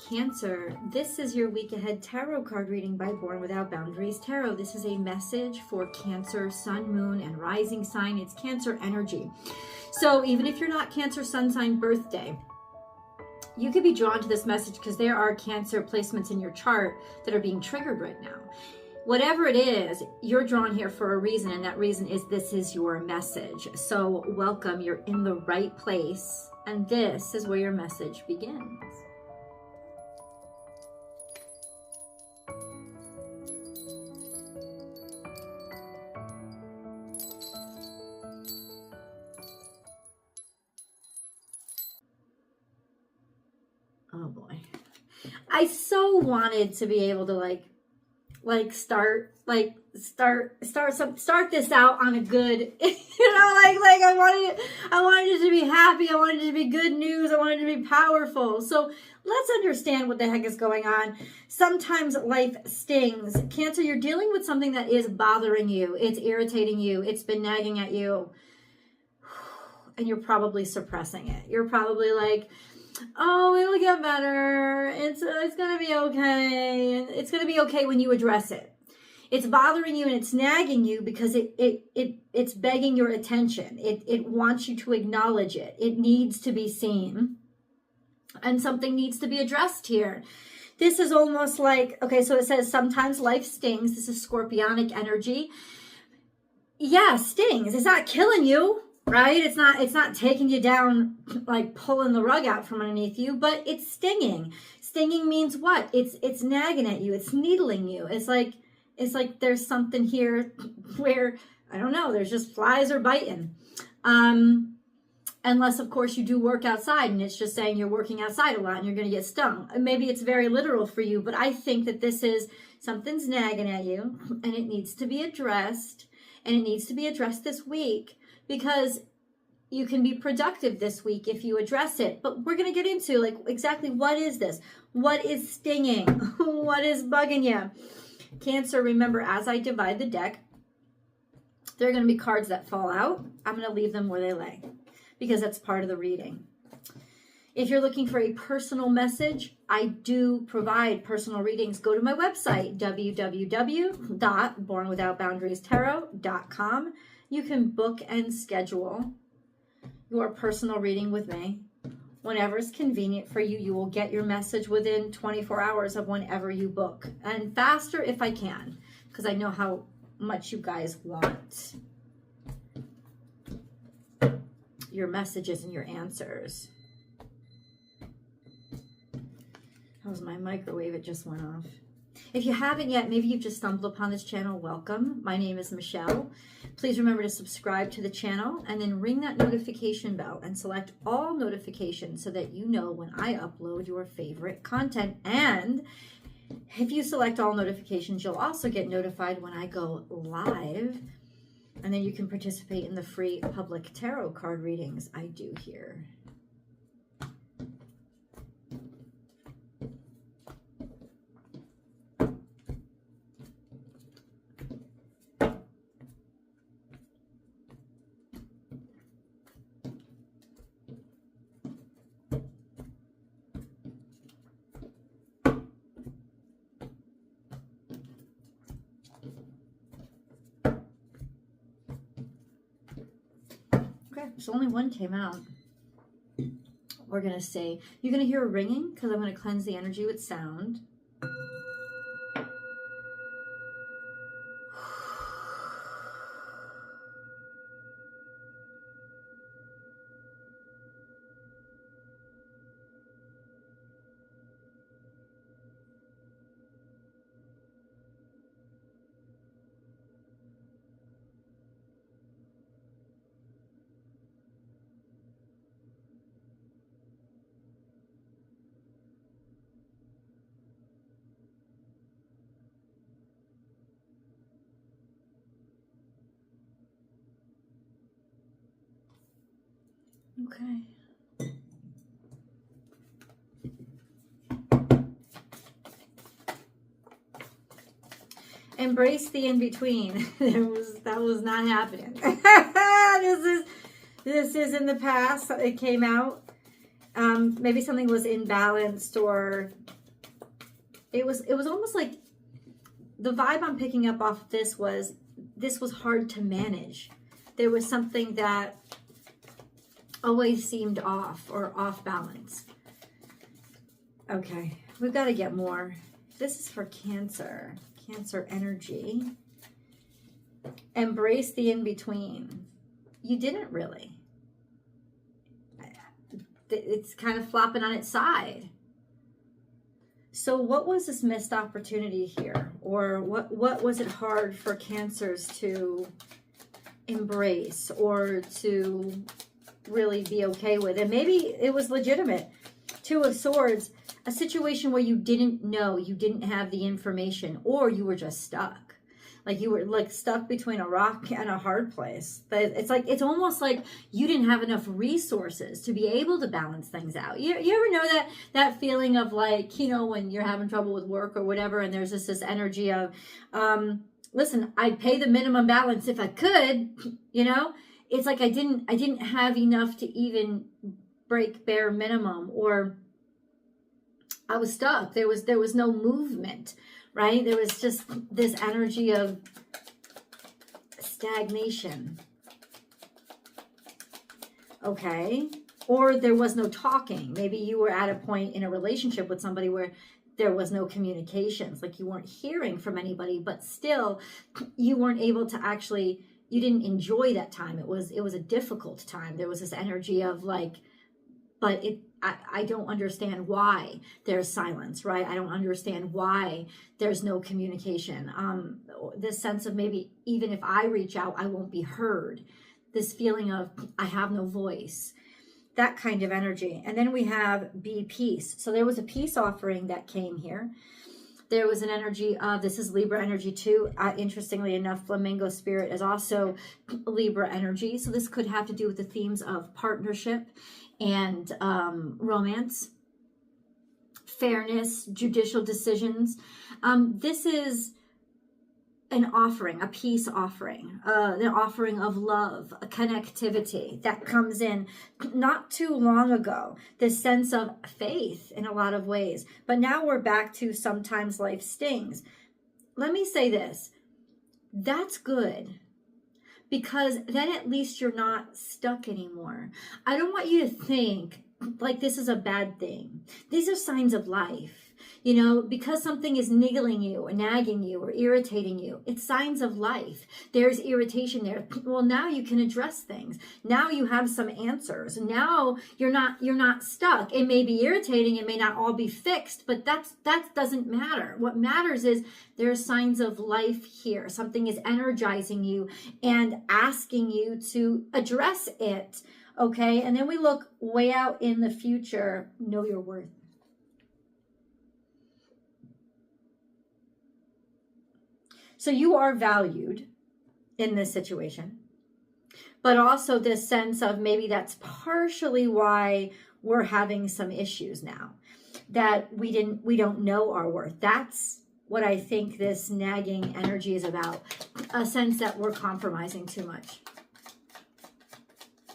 Cancer, this is your week ahead tarot card reading by Born Without Boundaries Tarot. This is a message for Cancer, Sun, Moon, and Rising sign. It's Cancer energy. So even if you're not Cancer, Sun sign birthday, you could be drawn to this message because there are Cancer placements in your chart that are being triggered right now. Whatever it is, you're drawn here for a reason, and that reason is this is your message. So welcome, you're in the right place, and this is where your message begins. Oh boy. I so wanted to be able to start this out on a good, I wanted it to be happy. I wanted it to be good news. I wanted it to be powerful. So let's understand what the heck is going on. Sometimes life stings. Cancer, you're dealing with something that is bothering you. It's irritating you. It's been nagging at you. And you're probably suppressing it. You're probably like, oh, it'll get better. It's going to be okay. And it's going to be okay when you address it. It's bothering you and it's nagging you because it's begging your attention. It wants you to acknowledge it. It needs to be seen. And something needs to be addressed here. This is almost like, okay, so it says sometimes life stings. This is scorpionic energy. Yeah, stings. It's not killing you. Right? It's not taking you down, like pulling the rug out from underneath you, but it's stinging. Stinging means what? It's nagging at you. It's needling you. It's like there's something here where, I don't know, there's just flies are biting. Unless, of course, you do work outside and it's just saying you're working outside a lot and you're going to get stung. Maybe it's very literal for you, but I think that this is something's nagging at you and it needs to be addressed, and it needs to be addressed this week. Because you can be productive this week if you address it. But we're going to get into exactly what is this? What is stinging? What is bugging you? Cancer, remember, as I divide the deck, there are going to be cards that fall out. I'm going to leave them where they lay because that's part of the reading. If you're looking for a personal message, I do provide personal readings. Go to my website, www.bornwithoutboundariestarot.com. You can book and schedule your personal reading with me. Whenever it's convenient for you, you will get your message within 24 hours of whenever you book. And faster if I can, because I know how much you guys want your messages and your answers. That was my microwave. It just went off. If you haven't yet, maybe you've just stumbled upon this channel, welcome. My name is Michelle. Please remember to subscribe to the channel and then ring that notification bell and select all notifications so that you know when I upload your favorite content. And if you select all notifications, you'll also get notified when I go live. And then you can participate in the free public tarot card readings I do here. So only one came out. We're going to say, you're going to hear a ringing because I'm going to cleanse the energy with sound. Okay. Embrace the in-between. That was not happening. This is in the past. It came out. Maybe something was imbalanced, or it was almost like the vibe I'm picking up off of this was hard to manage. There was something that always seemed off or off balance. Okay, we've got to get more. This is for Cancer. Cancer energy. Embrace the in-between. You didn't really. It's kind of flopping on its side. So what was this missed opportunity here? Or what was it hard for Cancers to embrace or to really be okay with? And maybe it was legitimate. Two of Swords, a situation where you didn't know, you didn't have the information, or you were just stuck. Like you were like stuck between a rock and a hard place. It's almost like you didn't have enough resources to be able to balance things out. You ever know that feeling of like, you know, when you're having trouble with work or whatever, and there's this energy of, listen, I'd pay the minimum balance if I could, you know? It's like I didn't have enough to even break bare minimum, or I was stuck. There was no movement, right? There was just this energy of stagnation. Okay. Or there was no talking. Maybe you were at a point in a relationship with somebody where there was no communications, like you weren't hearing from anybody, but still you weren't able to actually, you didn't enjoy that time. It was a difficult time. There was this energy of like, but I don't understand why there's silence, right? I don't understand why there's no communication. This sense of maybe even if I reach out, I won't be heard. This feeling of I have no voice, that kind of energy. And then we have be peace. So there was a peace offering that came here. There was an energy of, this is Libra energy too. Interestingly enough, Flamingo Spirit is also Libra energy. So this could have to do with the themes of partnership and romance, fairness, judicial decisions. This is an offering, a peace offering, an offering of love, a connectivity that comes in not too long ago, this sense of faith in a lot of ways. But now we're back to sometimes life stings. Let me say this, that's good, because then at least you're not stuck anymore. I don't want you to think like this is a bad thing. These are signs of life. You know, because something is niggling you or nagging you or irritating you, it's signs of life. There's irritation there. Well, now you can address things. Now you have some answers. Now you're not stuck. It may be irritating. It may not all be fixed, but that doesn't matter. What matters is there's signs of life here. Something is energizing you and asking you to address it. Okay. And then we look way out in the future. Know your worth. So you are valued in this situation, but also this sense of maybe that's partially why we're having some issues now, that we don't know our worth. That's what I think this nagging energy is about, a sense that we're compromising too much.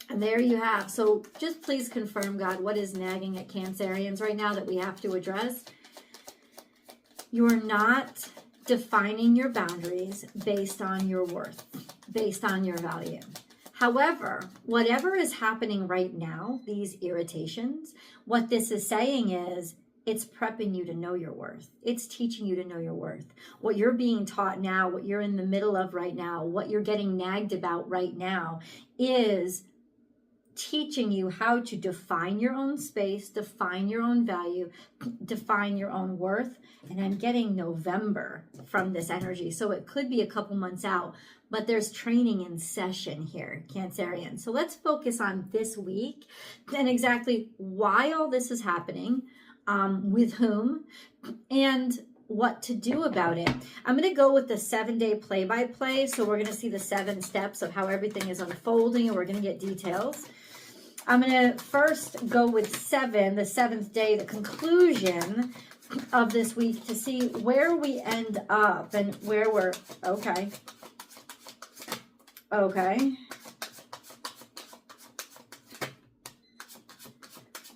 And there you have. So just please confirm, God, what is nagging at Cancerians right now that we have to address? You're not defining your boundaries based on your worth, based on your value. However, whatever is happening right now, these irritations, what this is saying is it's prepping you to know your worth. It's teaching you to know your worth. What you're being taught now, what you're in the middle of right now, what you're getting nagged about right now is teaching you how to define your own space, define your own value, define your own worth. And I'm getting November from this energy. So it could be a couple months out, but there's training in session here, Cancerian. So let's focus on this week and exactly why all this is happening, with whom, and what to do about it. I'm going to go with the 7-day play-by-play. So we're going to see the 7 steps of how everything is unfolding, and we're going to get details. I'm going to first go with 7, the 7th day, the conclusion of this week, to see where we end up and where we're, okay.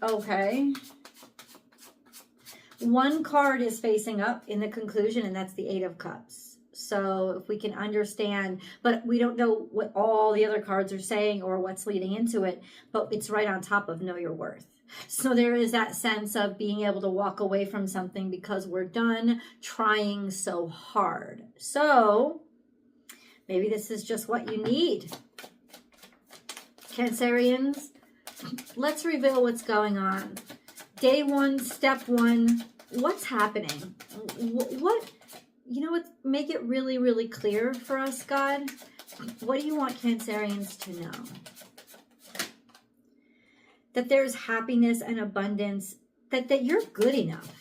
Okay. One card is facing up in the conclusion, and that's the Eight of Cups. So if we can understand, but we don't know what all the other cards are saying or what's leading into it, but it's right on top of know your worth. So there is that sense of being able to walk away from something because we're done trying so hard. So maybe this is just what you need. Cancerians, let's reveal what's going on. Day one, step one, what's happening? What, you know what, make it really, really clear for us, God. What do you want Cancerians to know? That there's happiness and abundance, that you're good enough.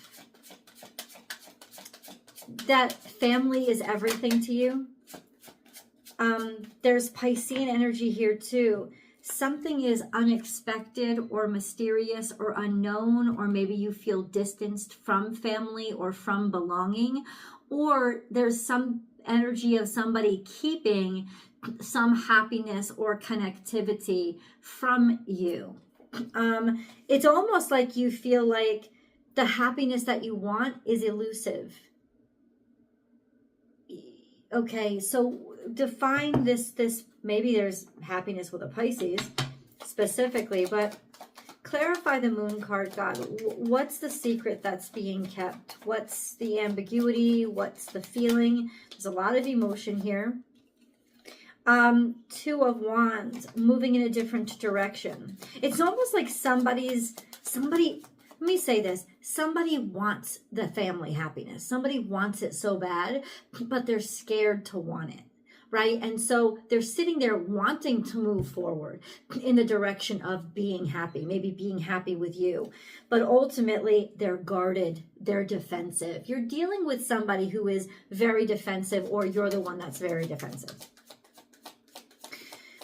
That family is everything to you. There's Piscean energy here too. Something is unexpected or mysterious or unknown, or maybe you feel distanced from family or from belonging, or there's some energy of somebody keeping some happiness or connectivity from you. It's almost like you feel like the happiness that you want is elusive. Okay, so define this, maybe there's happiness with a Pisces specifically, but clarify the moon card, God. What's the secret that's being kept? What's the ambiguity? What's the feeling? There's a lot of emotion here. Two of Wands, moving in a different direction. It's almost like somebody, let me say this, somebody wants the family happiness. Somebody wants it so bad, but they're scared to want it, right? And so they're sitting there wanting to move forward in the direction of being happy, maybe being happy with you. But ultimately, they're guarded, they're defensive. You're dealing with somebody who is very defensive, or you're the one that's very defensive.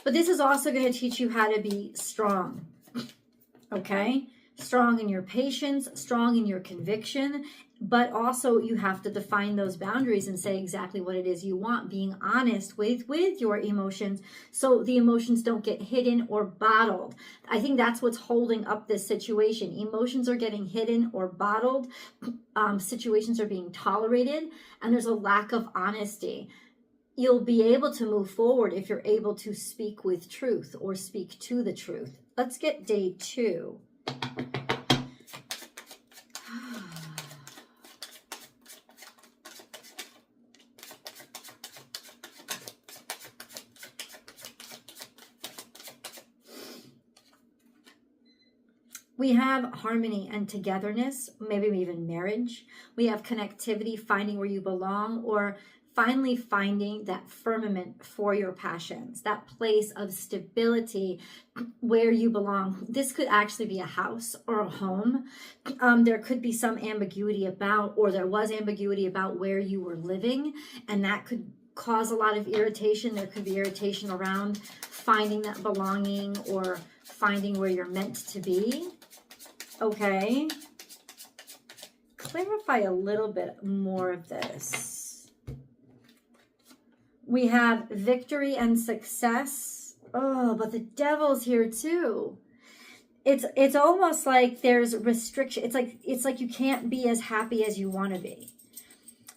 But this is also going to teach you how to be strong, okay? Strong in your patience, strong in your conviction, but also you have to define those boundaries and say exactly what it is you want, being honest with your emotions so the emotions don't get hidden or bottled. I think that's what's holding up this situation. Emotions are getting hidden or bottled. Situations are being tolerated, and there's a lack of honesty. You'll be able to move forward if you're able to speak with truth or speak to the truth. Let's get day two. We have harmony and togetherness, maybe even marriage. We have connectivity, finding where you belong, or finally finding that firmament for your passions, that place of stability where you belong. This could actually be a house or a home. There could be some ambiguity about, or there was ambiguity about where you were living, and that could cause a lot of irritation. There could be irritation around finding that belonging or finding where you're meant to be. Okay. Clarify a little bit more of this. We have victory and success. Oh, but the devil's here too. It's almost like there's restriction. It's like you can't be as happy as you want to be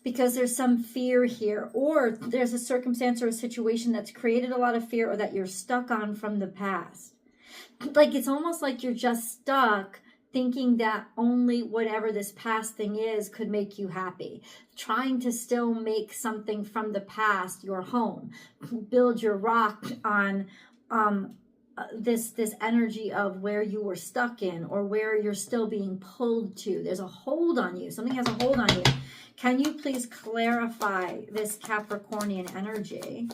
because there's some fear here, or there's a circumstance or a situation that's created a lot of fear, or that you're stuck on from the past. Like it's almost like you're just stuck thinking that only whatever this past thing is could make you happy, trying to still make something from the past your home, build your rock on this energy of where you were stuck in, or where you're still being pulled to. There's a hold on you. Something has a hold on you. Can you please clarify this Capricornian energy?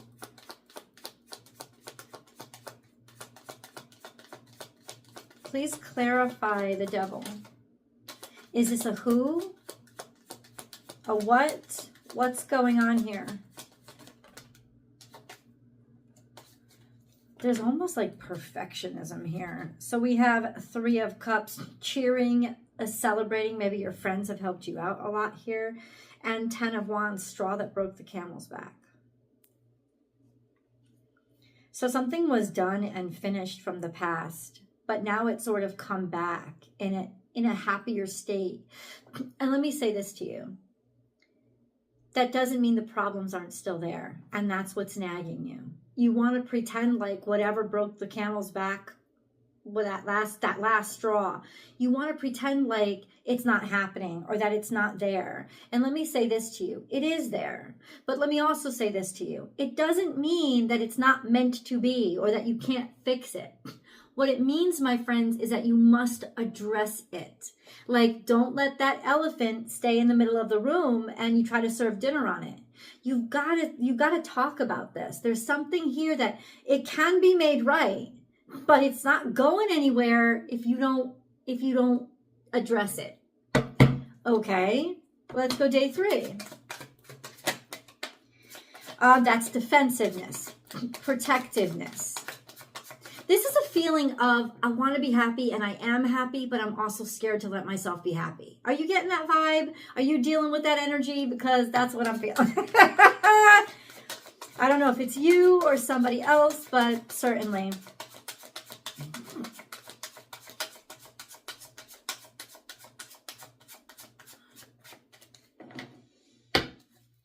Please clarify the devil. Is this a who? A what? What's going on here? There's almost like perfectionism here. So we have Three of Cups, cheering, celebrating. Maybe your friends have helped you out a lot here. And Ten of Wands, straw that broke the camel's back. So something was done and finished from the past, but now it's sort of come back in a happier state. And let me say this to you. That doesn't mean the problems aren't still there. And that's what's nagging you. You want to pretend like whatever broke the camel's back with that last straw. You want to pretend like it's not happening or that it's not there. And let me say this to you. It is there. But let me also say this to you. It doesn't mean that it's not meant to be or that you can't fix it. What it means, my friends, is that you must address it. Like, don't let that elephant stay in the middle of the room and you try to serve dinner on it. You've got to talk about this. There's something here that it can be made right, but it's not going anywhere if you don't address it. Okay, let's go day 3. That's defensiveness, protectiveness. This is a feeling of, I want to be happy and I am happy, but I'm also scared to let myself be happy. Are you getting that vibe? Are you dealing with that energy? Because that's what I'm feeling. I don't know if it's you or somebody else, but certainly.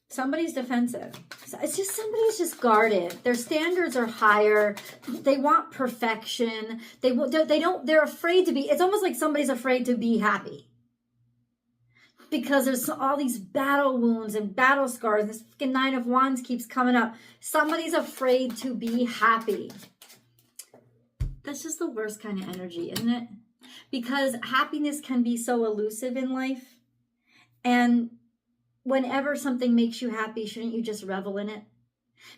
Somebody's defensive. It's just somebody's just guarded. Their standards are higher. They want perfection. They're afraid to be, it's almost like somebody's afraid to be happy. Because there's all these battle wounds and battle scars. This freaking 9 of Wands keeps coming up. Somebody's afraid to be happy. That's just the worst kind of energy, isn't it? Because happiness can be so elusive in life. And whenever something makes you happy, shouldn't you just revel in it?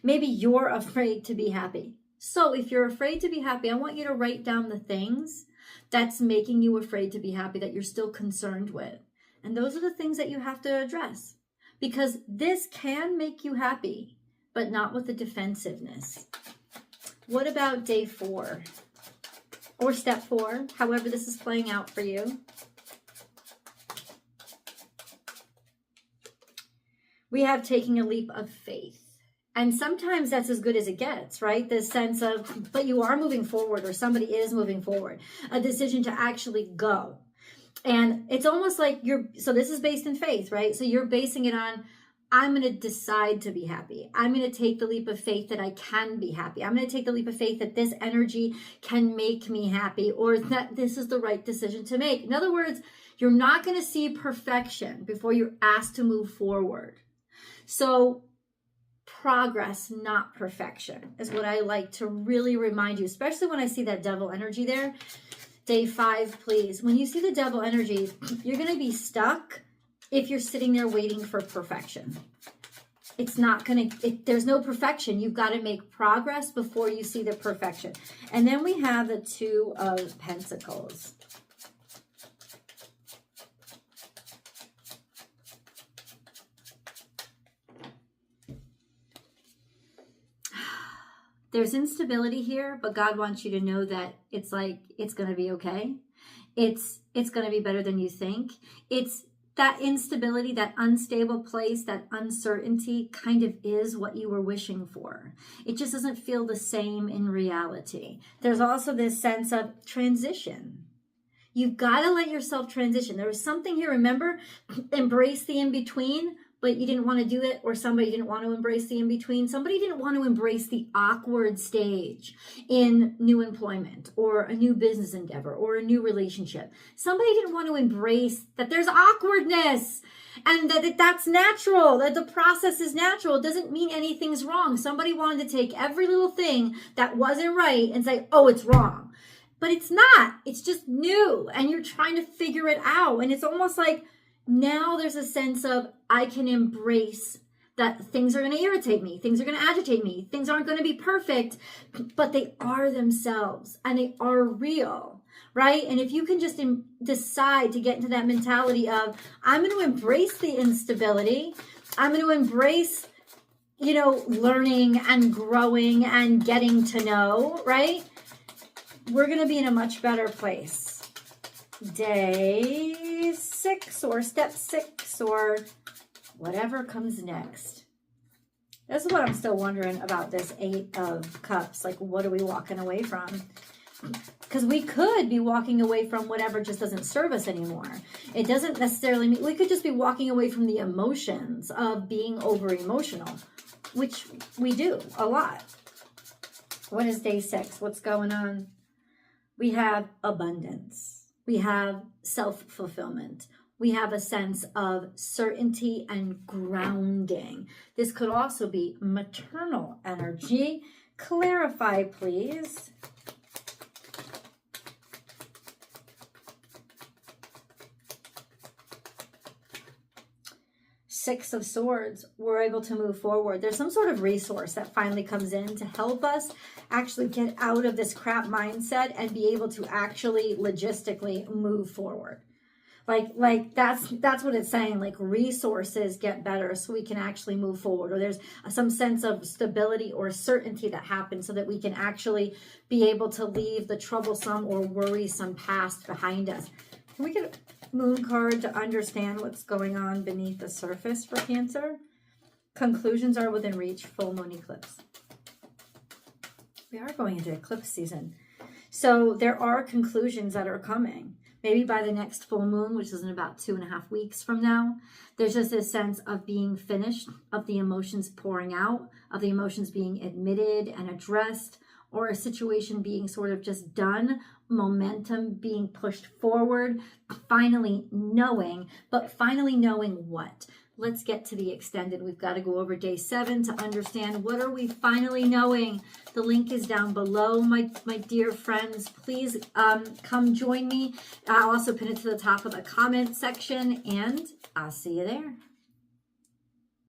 Maybe you're afraid to be happy. So if you're afraid to be happy, I want you to write down the things that's making you afraid to be happy, that you're still concerned with. And those are the things that you have to address. Because this can make you happy, but not with the defensiveness. What about day 4? Or step 4, however this is playing out for you. We have taking a leap of faith. And sometimes that's as good as it gets, right? The sense of, but you are moving forward, or somebody is moving forward. A decision to actually go. And it's almost like so this is based in faith, right? So you're basing it on, I'm going to decide to be happy. I'm going to take the leap of faith that I can be happy. I'm going to take the leap of faith that this energy can make me happy, or that this is the right decision to make. In other words, you're not going to see perfection before you're asked to move forward. So progress, not perfection, is what I like to really remind you, especially when I see that devil energy there. Day 5, please. When you see the devil energy, you're going to be stuck if you're sitting there waiting for perfection. It's not going to, there's no perfection. You've got to make progress before you see the perfection. And then we have the 2 of Pentacles. There's instability here, but God wants you to know that it's like, it's going to be okay. It's going to be better than you think. It's that instability, that unstable place, that uncertainty kind of is what you were wishing for. It just doesn't feel the same in reality. There's also this sense of transition. You've got to let yourself transition. There was something here, remember, embrace the in-between, but you didn't want to do it, or somebody didn't want to embrace the in-between. Somebody didn't want to embrace the awkward stage in new employment or a new business endeavor or a new relationship. Somebody didn't want to embrace that there's awkwardness and that that's natural, that the process is natural. It doesn't mean anything's wrong. Somebody wanted to take every little thing that wasn't right and say, oh, it's wrong. But it's not. It's just new, and you're trying to figure it out. And it's almost like, now there's a sense of, I can embrace that things are going to irritate me. Things are going to agitate me. Things aren't going to be perfect, but they are themselves and they are real, right? And if you can just decide to get into that mentality of, I'm going to embrace the instability. I'm going to embrace, learning and growing and getting to know, right? We're going to be in a much better place. Day 6 or step 6 or whatever comes next. This is what I'm still wondering about this 8 of Cups. Like, what are we walking away from? Because we could be walking away from whatever just doesn't serve us anymore. It doesn't necessarily mean, we could just be walking away from the emotions of being over emotional, which we do a lot. What is day 6? What's going on? We have abundance. We have self-fulfillment. We have a sense of certainty and grounding. This could also be maternal energy. Clarify, please. Six of Swords, we're able to move forward. There's some sort of resource that finally comes in to help us actually get out of this crap mindset and be able to actually logistically move forward. Like that's what it's saying. Like, resources get better so we can actually move forward, or there's some sense of stability or certainty that happens so that we can actually be able to leave the troublesome or worrisome past behind us. Can we get a moon card to understand what's going on beneath the surface for Cancer? Conclusions are within reach. Full moon eclipse. We are going into eclipse season. So there are conclusions that are coming. Maybe by the next full moon, which is in about 2.5 weeks from now, there's just this sense of being finished, of the emotions pouring out, of the emotions being admitted and addressed, or a situation being sort of just done, momentum being pushed forward, finally knowing, but finally knowing what? Let's get to the extended. We've got to go over day 7 to understand what are we finally knowing. The link is down below, my dear friends. Please come join me. I'll also pin it to the top of the comment section, and I'll see you there.